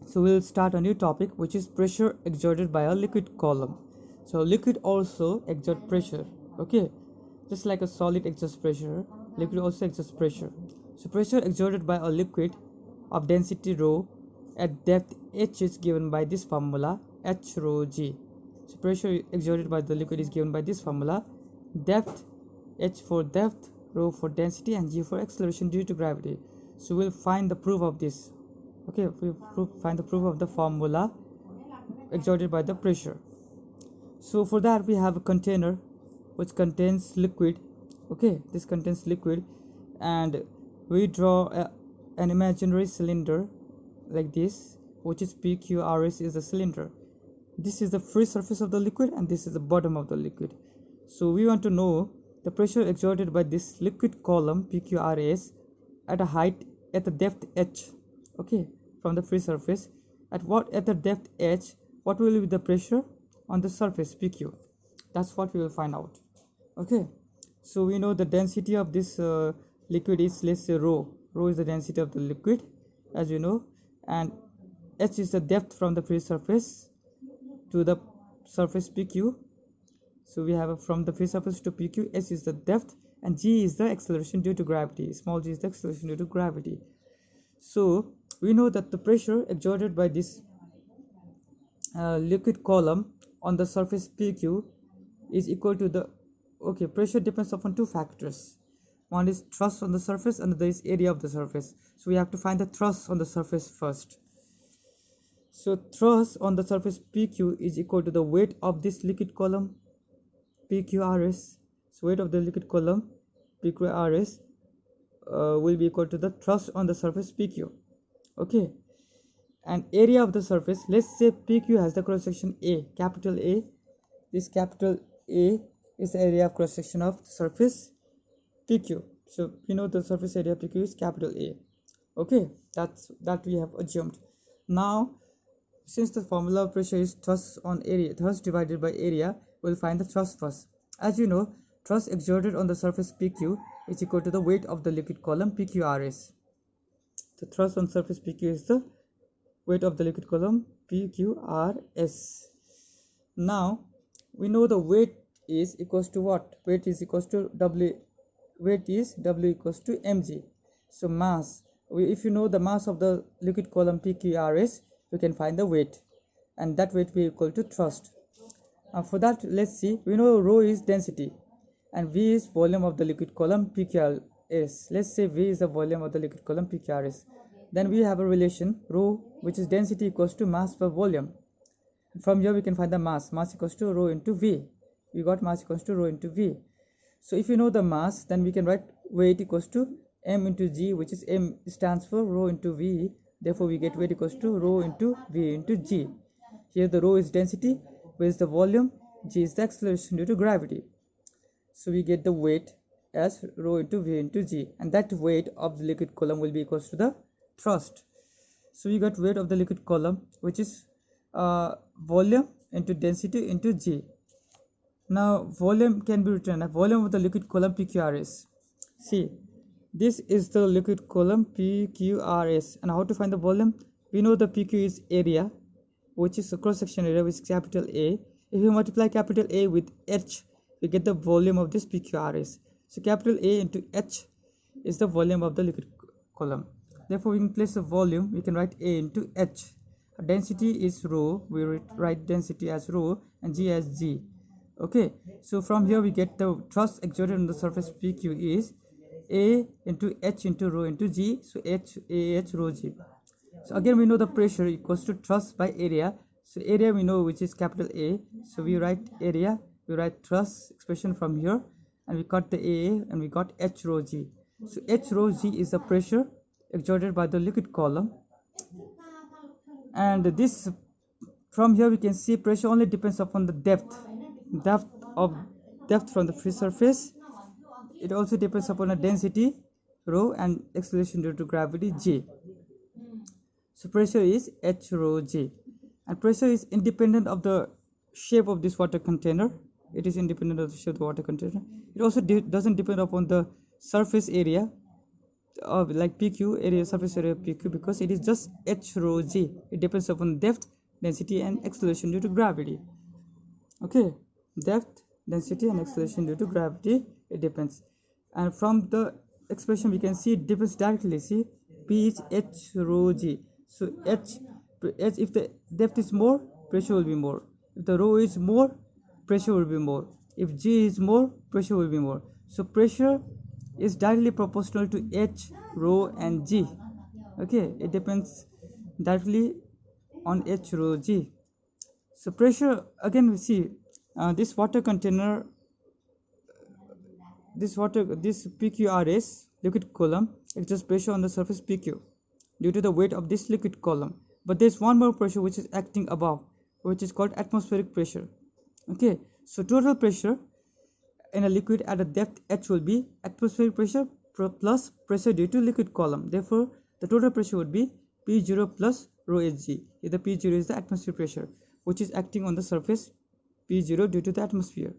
So we'll start a new topic, which is pressure exerted by a liquid column. So liquid also exert pressure. Okay, just like a solid exerts pressure, liquid also exerts pressure. So pressure exerted by a liquid of density rho at depth h is given by this formula, h rho g. So pressure exerted by the liquid is given by this formula, depth, h for depth, rho for density, and g for acceleration due to gravity. So we'll find the proof of this. Okay, find the proof of the formula exerted by the pressure. So for that we have a container which contains liquid. Okay, this contains liquid, and we draw an imaginary cylinder like this, which is PQRS is the cylinder. This is the free surface of the liquid and this is the bottom of the liquid. So we want to know the pressure exerted by this liquid column PQRS at a height at the depth h. Okay, from the free surface at the depth h, what will be the pressure on the surface PQ. That's what we will find out. Okay, so we know the density of this liquid is, let's say, rho is the density of the liquid, as you know, and h is the depth from the free surface to the surface PQ. So we have from the free surface to PQ, s is the depth, and g is the acceleration due to gravity. Small g is the acceleration due to gravity. So we know that the pressure exerted by this liquid column on the surface PQ is equal to the, okay, pressure depends upon two factors. One is thrust on the surface and there is area of the surface. So we have to find the thrust on the surface first. So thrust on the surface PQ is equal to the weight of this liquid column PQRS. So weight of the liquid column PQRS will be equal to the thrust on the surface PQ. Okay, and area of the surface, let's say PQ has the cross section A, capital A. This capital A is the area of cross section of the surface PQ. So we know the surface area PQ is capital A. Okay, that we have assumed. Now since the formula of pressure is thrust on area, thrust divided by area, we'll find the thrust first. As you know, thrust exerted on the surface PQ is equal to the weight of the liquid column PQRS. The thrust on surface PQ is the weight of the liquid column PQRS. Now we know the weight is equals to what? Weight is equals to W. Weight is W equals to mg. So mass, if you know the mass of the liquid column PQRS, you can find the weight, and that weight will be equal to thrust. For that, let's see, we know rho is density and V is volume of the liquid column PQRS. Let's say V is the volume of the liquid column PQRS. Then we have a relation rho, which is density equals to mass per volume. From here we can find the mass equals to rho into V. We got mass equals to rho into V. So if you know the mass, then we can write weight equals to m into g, which is m stands for rho into V. Therefore we get weight equals to rho into V into g. Here the rho is density, V is the volume, g is the acceleration due to gravity. So we get the weight as rho into V into g, and that weight of the liquid column will be equals to the thrust. So we got weight of the liquid column, which is volume into density into g. Now volume can be written as volume of the liquid column PQRS. See, this is the liquid column PQRS, and how to find the volume? We know the PQ is area, which is a cross section area, which is capital A. If you multiply capital A with H, we get the volume of this PQRS. So capital A into H is the volume of the liquid column. Therefore we can place the volume, we can write A into H. Density is rho, we write density as rho and G as G. Okay, so from here we get the thrust exerted on the surface PQ is A into H into rho into G. So H A H rho G. So again we know the pressure equals to thrust by area. So area we know, which is capital A. So we write area, we write thrust expression from here, and we got the A and we got H rho G. So H rho G is the pressure exerted by the liquid column, and this, from here we can see pressure only depends upon the depth from the free surface. It also depends upon a density rho and acceleration due to gravity g. So pressure is H rho g, and pressure is independent of the shape of this water container. It is independent of the shape of the water container. It also doesn't depend upon the surface area. like PQ, area, surface area of PQ, because it is just h rho g. It depends upon depth, density and acceleration due to gravity. Okay, depth, density and acceleration due to gravity, it depends. And from the expression we can see it depends directly. See, P is h rho g. So h, if the depth is more, pressure will be more. If the rho is more, pressure will be more. If g is more, pressure will be more. So pressure is directly proportional to h, rho and g. Okay, it depends directly on h, rho, g. So pressure, again we see this water container, this PQRS liquid column exerts pressure on the surface PQ due to the weight of this liquid column. But there is one more pressure which is acting above, which is called atmospheric pressure. Okay, so total pressure in a liquid at a depth h will be atmospheric pressure plus pressure due to liquid column. Therefore, the total pressure would be P0 plus rho hg. Here the P0 is the atmospheric pressure which is acting on the surface P0 due to the atmosphere.